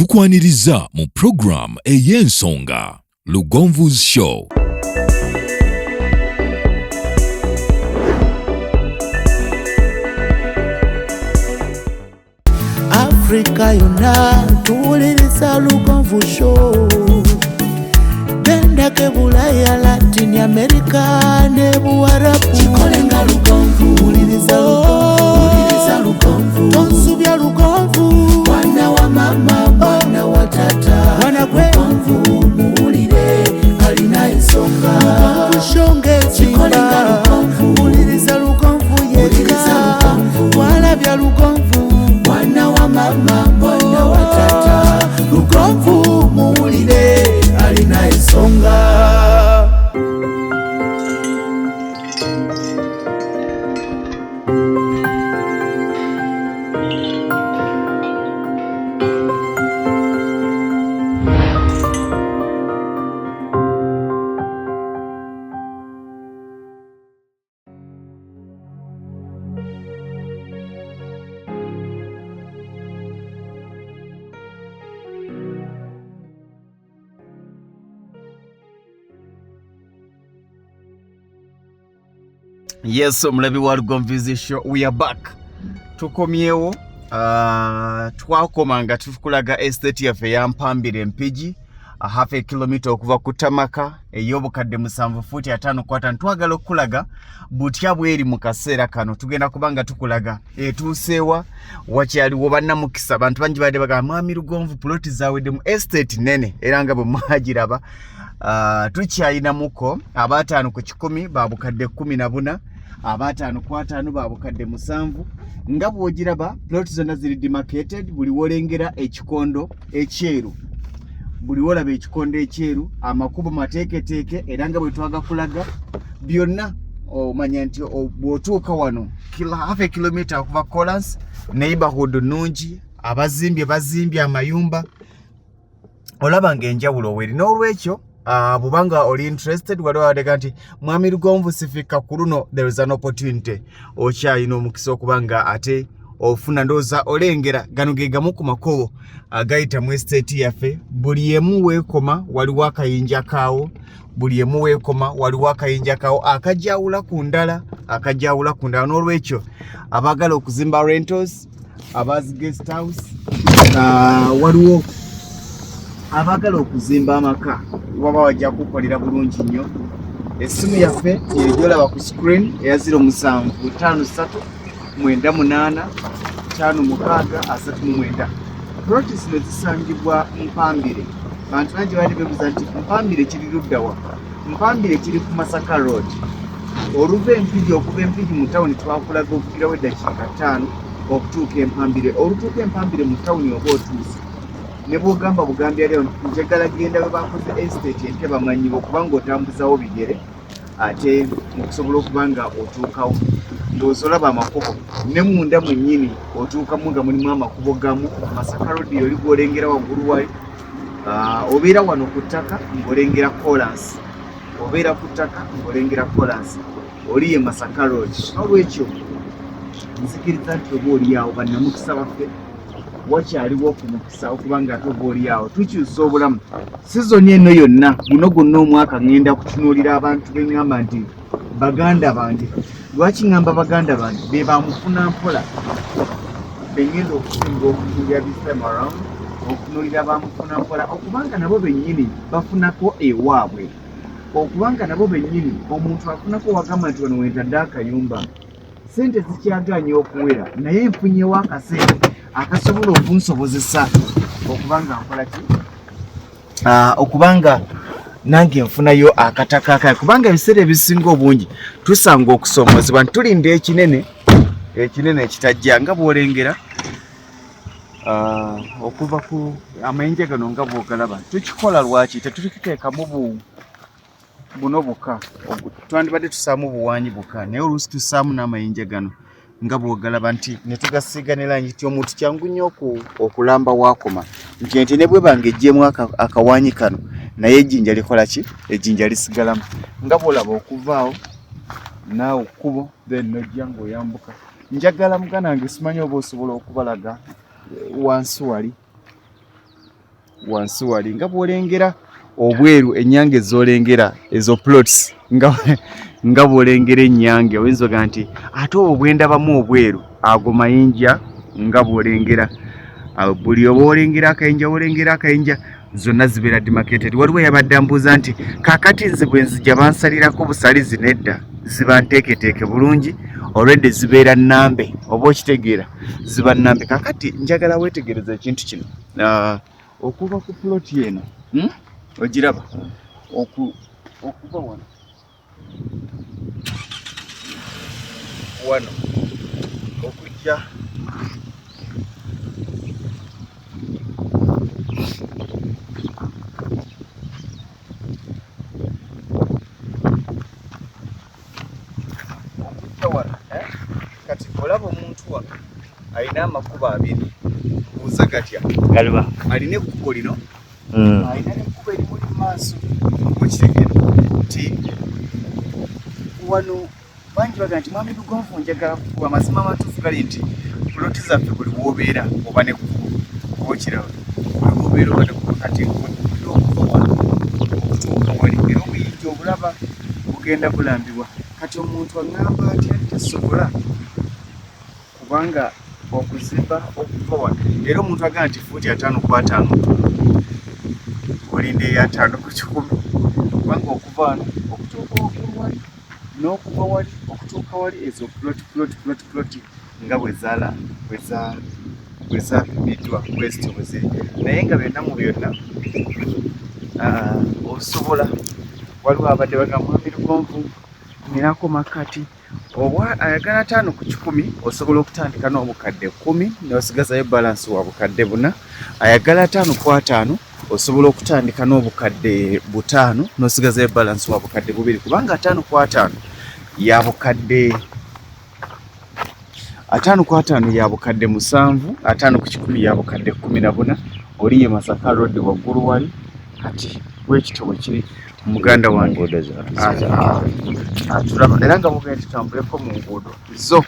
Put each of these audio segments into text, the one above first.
Tukwaniriza mu program ey'ensonga Lugonvu's Show. Africa yona tuwuliriza Lugonvu Show. Genda ke Bulaya, Latin America ne Buarabu. Chikolenga Lugonvu, wuliriza Lugonvu. Tonsubya Lugonvu, mwana wa mama, mwana wa tata. Mwana Lugonvu, muwulire alina ensonga. Lugonvu shonge chikolenga Lugonvu, wuliriza Lugonvu yeka. Walabya Lugonvu, mwana wa mama, mwana wa tata. Lugonvu muwulire alina ensonga. Yes, omulabi wa Lugonvu's Show, we are back. Tukomyewo twakomanga tukulaga estate yaffe ya MPAMBIRE Mpigi half a kilometer okuva ku Tamaka ey'obukadde 7 futi 5 twagala okulaga butya bweri mu kaseera kano tugenda kubanga tukulaga etuuseewa wakyaliwo bannamukisa abantu bangi badde bagamba mwami Lugonvu ploti zawedde mu estate nene era nga bwe mwagiraba. Tukyayinamuko abataano ku 10 babukadde 14 abataano ku 5 babukadde 7 nga bw'ogiraba plot zonna ziri demarcated. Buli wolengera ekikondo ekyeru, buli wolaba ekikondo ekyeru, amakubo mateeketeeke era nga bwe twaga kulaga byonna omanya nti bw'otuuka wano half a kilometer okuva KOLANSI neighborhood nungi, bazimbye amayumba, olaba ng'enjawulo weri. N'olwekyo bubanga oli interested waliwo wadega nti mwami Lugonvu sifika ku luno, there is an opportunity okyayina omukisa okubanga ate ofuna ndooza olengera gano ge gamu ku makubo agayita mu estate yaffe. Buli emu weekoma waliwo akayinja kaawo, buli emu weekoma waliwo akayinja kaawo akajawula ku ndala. N'olwekyo abagala okuzimba rentals, abazi guest house, waliwo abagala okuzimba amaka waba wajja kukolera bulungi nnyo. Essimu yaffe yejolaba ku screen eya 0753985639. Practice ne zisangibwa MPAMBIRE. Abantu bangi bali bebuuza nti MPAMBIRE kiri ludda wa? MPAMBIRE kiri ku Masaka Road. Oluva Empigi okuva Empigi mu tawuni twakulaga okugirawo eddakiika 5 okutuuka MPAMBIRE. Olutuuka MPAMBIRE mu tawuni oba otuuse ne bwogamba Bugambya leo njagala genda bwe bakoze estate ente bamanyiba okubanga otambuzaawo bigere ate okusobola okubanga otuukawo ng'ozolaba amakubo ne munda mwennyini otuukamu nga mulimu amakubo gamu. Masaka Road oli gw'olengera waggulu wayo, obeera wano ku ttaka ng'olengera KOLANSI, obeera ku ttaka ng'olengera KOLANSI, oli ye Masaka Road. N'olwekyo nzikiriza nti oba oli awo bannamukisa baffe wakyaliwo ku mukisa okubanga ate oba oli awo tukyusa obulamu. Sizoni eno yonna guno gwonna omwaka ngenda kutunuulira abantu beŋŋamba nti baganda bange. Lwaki ŋŋamba baganda bange? Be bamufuna mpola bengenda okusinga okutunuulira this time around, okutunuulira bamufuna mpola okubanga nabo bennyini bafunako ewaabwe, okubanga nabo bennyini omuntu afunako wagamba nti wano wentadde akayumba sente zikyaganya okuwera naye nfunyewo akaseera akasobola okunsobozesa okubanga nkola ki, okubanga nange nfunayo akataka akaya, kubanga ebiseera ebisinga obungi tusanga okusoomozebwa ntulinda ekinene ekitajja nga bw'olengera okuva ku amayinja gano nga bw'ogalaba. Tukikola lwaki? Tetukiteekamu buno buka, twandibadde tusaamu buwanyi buka, naye oluusi tusaamu n'amayinja gano nga bw'ogalaba nti ne tugasiiga ne langi nti omuntu kyangu nnyo okulamba waakoma nti ente ne bwe banga ejjeemu akawanyi kano naye ejjinja likola ki? Ejjinja lisigalamu. Nga bw'olaba okuvaawo naawe kkubo then nojja ng'oyambuka. Njagala mugana wange simanyi oba osobola okubalaga wansi wali wansi wali nga bwolengera obweru enyange ezolengera ezo plots nga bwolengera enyange oyinza oga nti ate obwendabamu obweru ago mayinja nga bwolengera buli oba olengera akayinja zonna zibeera demarcated. Waliwo yabadde ambuuza nti kakati nze bwe nzija bansalirako busalizi nedda ziba nteeketeeke bulungi already zibeera nnambe oba okitegeera ziba nnambe. Kakati njagala weetegereza ekintu kino okuva ku ploti eno ogiraba okuva wano okujja kati olaba omuntu wano alina amakubo abiri mbuuza gatya galiba alina ekkubo lino alina n'ekkubo erimuli mu maaso okitegeera nti wano bangi baga nti mwami Lugonvu njagala kukuba amazima amatuufu gali nti puloti zaffe buli wobeera oba nekkubo oba okiraba buli wobeera oba nekkubo kati okuva wano okutuuka wali era obuyinja obulaba bugenda bulambibwa. Kati omuntu aŋŋamba atya tasobola kubanga okuzimba okuva wano era omuntu agamba nti fuuti 5x5 olinda eya 5/10 kubanga okuva wano okutuuka waggulu wali n'okuva wali okutuuka wali ezo ploti nga bwe zapimiddwa bwezityo bwe ziri naye nga byonna mu byonna osobola waliwo abadde bagamba mwami Lugonvu nirako makati oba ayagala 5/10 osobola okutandika n'obukadde 10 n'osigazayo balance wa bukadde 4 ayagala 5/5 osobola okutandika n'obukadde 5 n'osigazayo balance wa bukadde 2 kubanga 5/5 ya bukadde 5/5 ya bukadde 7 5/10 ya bukadde 14 oliye Masaka Road waggulu wali kati bwekityo bwe kiri muganda wange tulaba era nga mugenda tutambuleko mu nguudo zo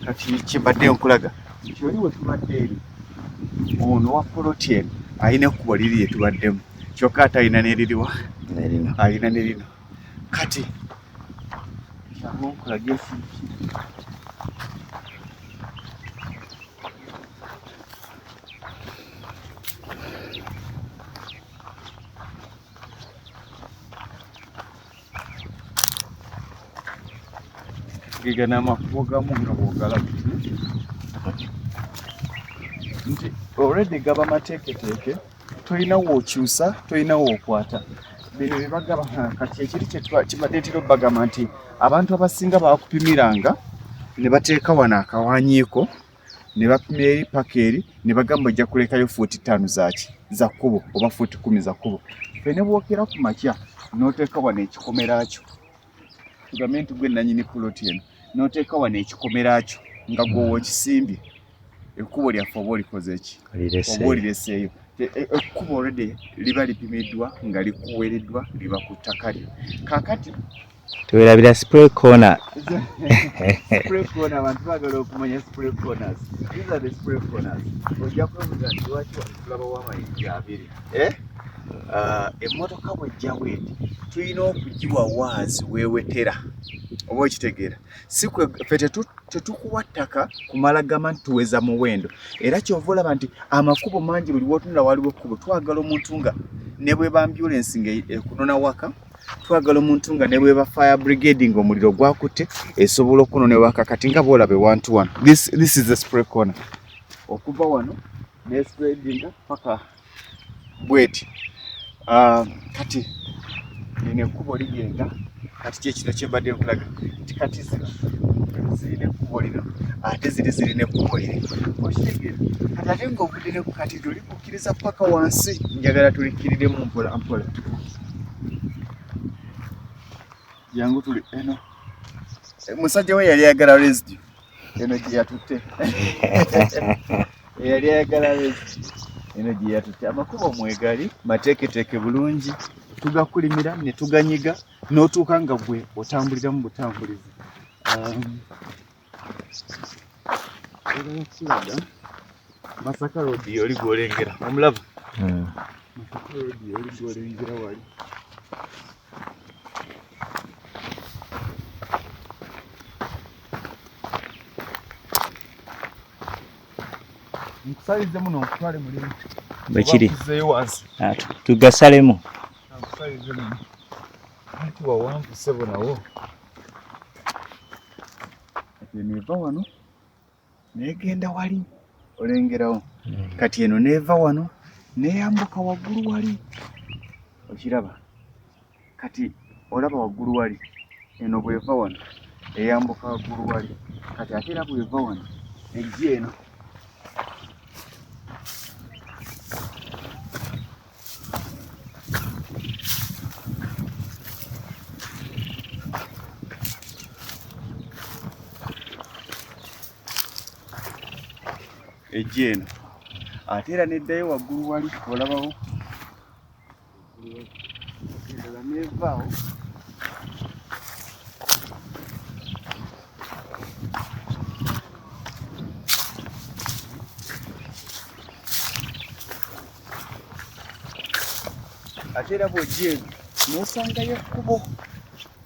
kati kimbadde nkulaga nti oli we tubadde eri ono wa poloti eno alina ekkubo liri lye tubaddemu kyokka ate alina neririwa alina nerino kati kyangu nkulaga giga n'amakubo gamu nga bw'ogalaba nti already gaba mateeketeeke tolina wookyusa tolina wookwata bino bye bagaba kati ekiri kibadde tiro bagamba nti abantu abasinga baakupimiranga ne bateeka wano akawanyiiko ne bapima eri paka eri ne bagamba ojja kulekayo fuuti 5 za kkubo oba fuuti 10 za kkubo fe ne bwokera ku makya n'oteeka wano ekikomera kyo tugambe nti gwe nannyini puloti eno n'oteeka wano ekikomera kyo nga gwowa okisimbye ekkubo lyaffe oba olikoze eki oba olireseeyo ekkubo already liba lipimiddwa nga likuweereddwa liba ku ttaka lyo kaakati tuwerabira spray corner spray corner abantu baagala okumanya spray corners these are the spray corners ojja kwebuuza nti lwaki wano tulabawo amayinja abiri emmotoka bwejja bweti tulina okugiwa waazi weewetera oba okitegeera si ffe tetukuwa ttaka kumala gamba nti tuweza muwendo era kyova olaba nti amakubo mangi buli wootunula waliwo ekkubo twagala omuntu nga ne bweba ambulance nga ekunona waka twagala omuntu nga ne bweba fire brigade ng'omuliro gwakutte esobola okunona waka kati nga boolabe 1-to-1 this is the spray corner okuva wano nespreadinga paka bweti kati lino ekkubo ligenda kati kyekino kyembadde nkulaga nti kati zirina ekkubo lino ate zirina ekkubo liri okitegeera kati ate ng'ovudde kati tulikukkiriza paka wansi njagala tulikkiriremu mpola mpola jangu tuli eno musajja we yali ayagala residue eno gye yatutte yali ayagala residue eno gye yatutte amakubo mwegali mateeketeeke bulungi tugakulimira ne tuganyiga n'otuuka nga gwe otambulira mu butambulizi Masaka Road yoli gwolengera omulaba Masaka Road oli gwolengera wali. Nkusalize muno okutwale mulimu. Bekiri. Wansi. Tugasalemu. Nkusalize muno. Ati wawanvu sebo nawo. Kati neva wano negenda wali olengerawo. Kati eno neva wano neyambuka waggulu wali. Okiraba. Kati olaba waggulu wali. Eno bweva wano eyambuka waggulu wali. Kati ate era bweva wano ejja eno. Ejja eno ate era neddayo waggulu wali olabawo endala nevaawo ate era bw'ojja eno n'osangayo ekkubo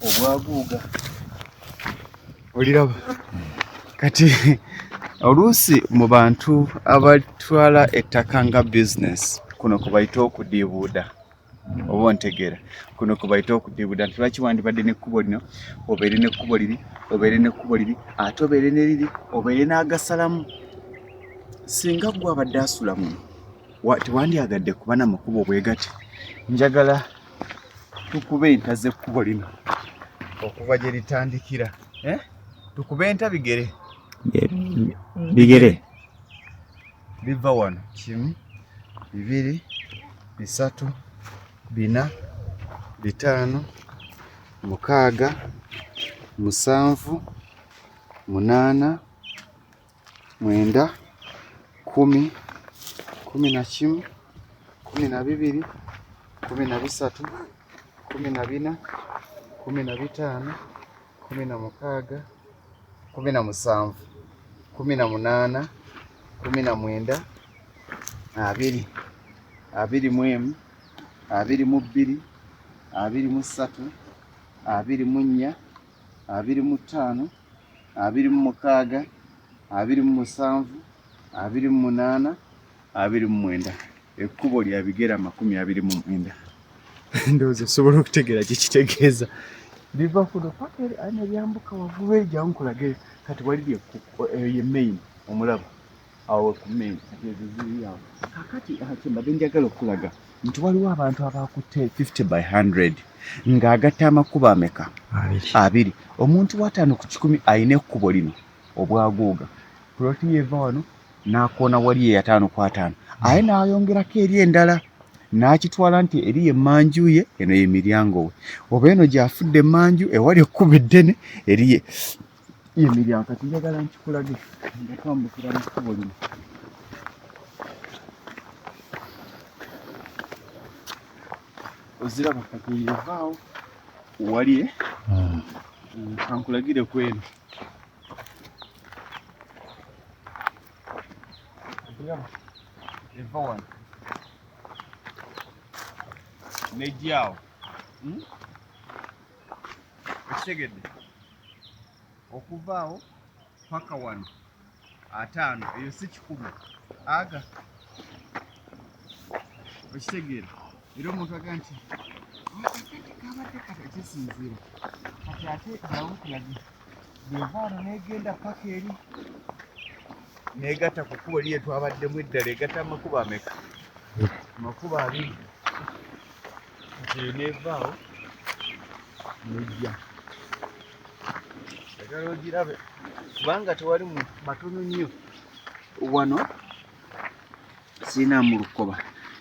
obwaguuga oliraba kati oluusi mu bantu abatwala ettaka nga bizinesi kuno kubayita okudiibuuda oba ontegeera kuno kubayita okudiibuuda nti lwaki wandibadde n'ekkubo lino obeere n'ekkubo liri obeere n'ekkubo liri ate obeere ne liri obeere n'agasalamu singa gwe abadde asula muno tewandyagadde kuba n'amakubo bwe gati njagala tukube enta z'ekkubo lino okuva gye litandikira tukube enta bigere Bigere. Biva wano 1, 2, 3, 4, 5, 6, 7, 8, 9, 10, 11, 12, 13, 14, 15, 16, 17, 18, 19, 20, 21, 22, 23, 24, 25, 26, 27, 28, 29. Ekkubo lya bigera 29. Ndowooza osobola okutegeera kye kitegeeza. Liva kuno paka ane lyambuka waggulu ejja nkulage kati wali ye main omulaba awo ku main kati eziziri awo kakati mbadde njagala okulaga nti waliwo abantu abakutte 50 by 100 ng'agatta amakubo ameka 2 omuntu wa 5 ku 10 ayina ekkubo lino obwaguuga puloti yeva wano n'akoona wali eya 5 ku 5 aye n'ayongerako eri endala n'akitwala nti eri emmanju ye eno ye miryango we oba eno gy'afudde emmanju ewali ekkubo eddene eri ye miryango kati njagala nkikulage nga twambukira mu kkubo lino oziraba kati yevaawo wali kankulagire ku eno eva wano nejjaawo okitegedde okuvaawo paka wano 5 eyo si 10 aga okitegeera era omuntu aga nti kabadde kati ekisinziira kati ate yawukulagi bwevaawo negenda paka eri negatta ku kkubo liye twabaddemu eddala egatta amakubo ameka amakubo 2 kati nevaawo nejja egala ogirabe kubanga tewali mu matono nnyo wano siina mu lukoba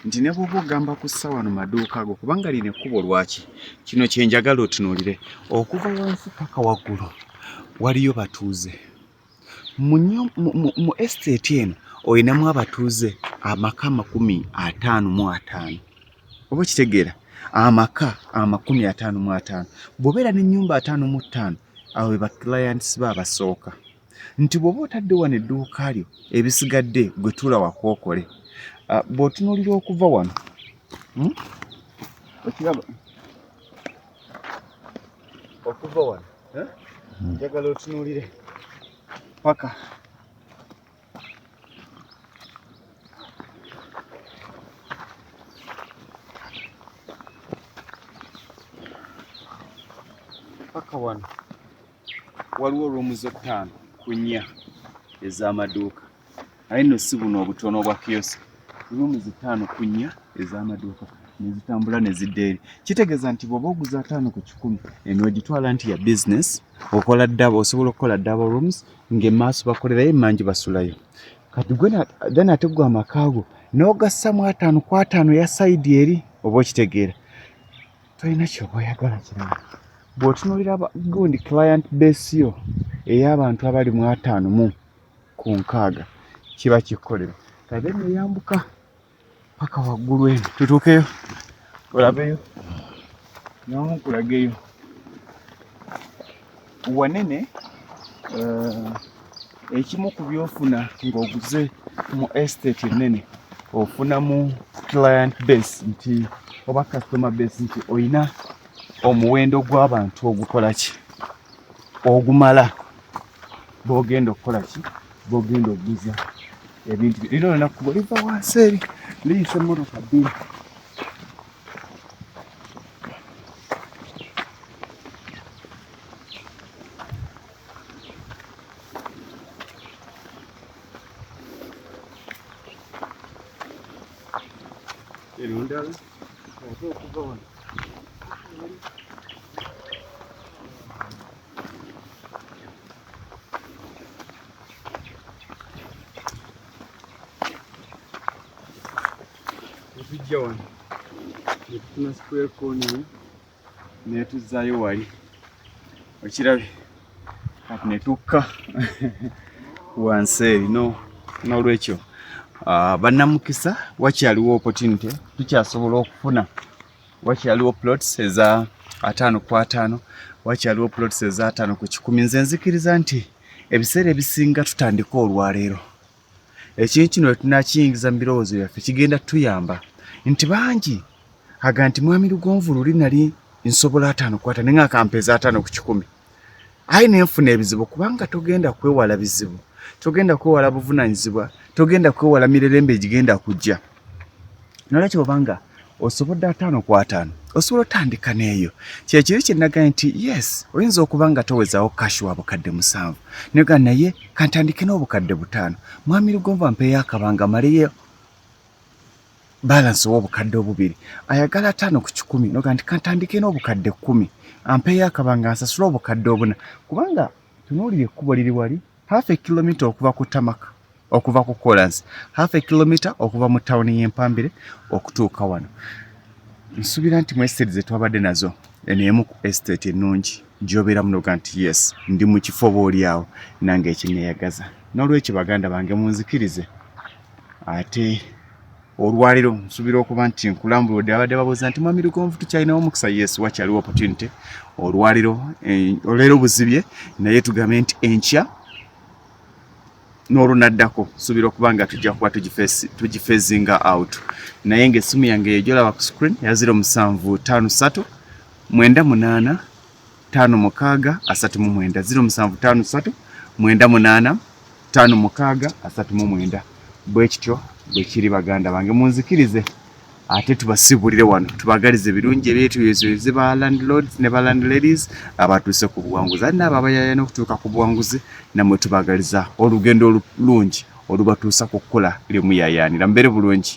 nti ne bw'oba ogamba kussa wano maduuka ago kubanga lino ekkubo lwaki kino kyenjagala otunuulire okuva wansi paka waggulu waliyo batuuze mu estate eno olinamu abatuuze amaka 55 oba okitegeera amaka 55 bw'obeera n'ennyumba 55 awo be baclients baabasooka nti bw'oba otadde wano edduuka lyo ebisigadde gwe tuula wakookole bw'otunuulira okuva wano okiraba okuva wano njagala otunuulire paka wano waliwo roomuzo 5 ku 4 ez'amaduuka aye nno si buno obutono obwa kiosk roomuzo 5 ku 4 ez'amaduuka nezitambula nezidda eri kitegeeza nti bw'oba oguza 5 ku 100 eno ogitwala nti ya business okola ddaba osobola okukola double rooms ng'emaaso bakolerayo emmanju basulayo kati gwe then ate gwe amakaago n'ogassamu 5 ku 5 ya sayidi eri oba okitegeera tolina kyoba oyagala kirala bw'otunuulira gundi client base yo ey'abantu abali mu 5 mu ku 6 kiba kikolera kati neyambuka paka waggulu eno tutuukeyo olabeyo n'okulageyo wanene ekimu ku byofuna ng'oguze mu estate ennene ofuna mu client base nti oba customer base nti oyina omuwendo gw'abantu ogukola ki ogumala bw'ogenda okukola ki bw'ogenda okuguza ebintu lino olunaku bwe liva wansi eri liyisa emmotoka bbiri erundala ate okuva wano tujja wano netufuna square corner netuzaayo wali okirabye kati netukka wansi eri n'olwekyo bannamukisa wakyaliwo opportunity tukyasobola okufuna wakyaliwo plots eza 5 ku 5 wakyaliwo plots eza 5 ku 10 nze nzikiriza nti ebiseera ebisinga tutandika olwaleero ekintu kino wetunakiyingiza mu birowoozo byaffe kigenda tuyamba nti bangi aga nti mwami Lugonvu luli nali nsobola 5 ku 5 nenga kampeeza 5 ku 10 ayi nenfuna ebizibu kubanga togenda kwewala bizibu togenda kwewala buvunanyizibwa togenda kwewala mirerembe egigenda kujja nolwekyo obanga osobodde 5 ku 5 osobola otandika neeyo kyekiri kyenagambye nti yes oyinza okuba nga towezaawo kashi wa bukadde 7 nega naye kantandike n'obukadde 5 mwami Lugonvu ampeeyo akabanga maleyo balance w'obukadde 2 ayagala 5 ku 10 noga nti kantandike n'obukadde 10 ampeeyo akabanga ansasula obukadde 4 kubanga tunuulire ekkubo liri wali half a kilometer okuva ku tamaka okuva ku KOLANSI half a kilometer okuva mu tawuni y'Empambire okutuuka wano nsuubira nti mu estate ze twabadde nazo eno ku estate ennungi gy'obeera munoga nti yes ndi mu kifo booli awo nange ekineeyagaza n'olwekyo baganda bange munzikirize ate olwaliro nsuubira okuba nti nkulambuludde abadde babuuza nti mwami Lugonvu tukyalinawo omukisa yes wakyaliwo opportunity olwaliro olero buzibye naye tugambe nti enkya n'olunaddako nsuubira okuba nga tujja kuba tugifeezinga out naye ng'essimu yange yejolaba ku screen ya 0753 98 56 39 0753 98 56 bwe kityo bwe kiri baganda bange munzikirize ate tubasibulire wano tubagalize birungi ebyetu ziba landlords ne ba landladies abatuuse ku buwanguzi ate n'abo abayaya n'okutuuka ku buwanguzi namwe tubagaliza olugendo olulungi olubatuusa ku kkola lyemuyaayaanira mbere bulungi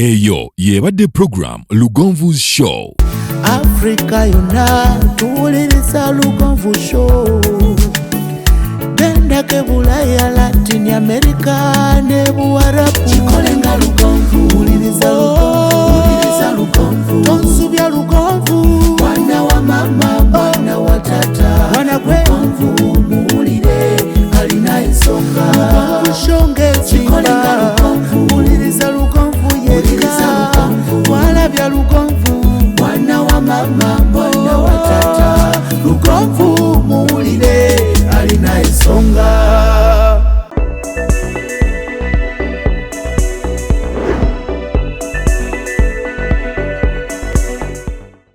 Eyo yebadde program Lugonvu's Show. Africa yonna tuwuliriza Lugonvu Show. Genda ke Bulaya, Latin America ne Buwarabu. Chikolenga Lugonvu. Wuliriza Lugonvu. Tonsubya Lugonvu. Mwana wa mama, mwana wa tata. Mwana gwe Lugonvu muwulire alina ensonga. Lugonvu shonge chikolenga Lugonvu. Wuliriza Lugonvu yekka. Walabya Lugonvu. Mwana wa mama.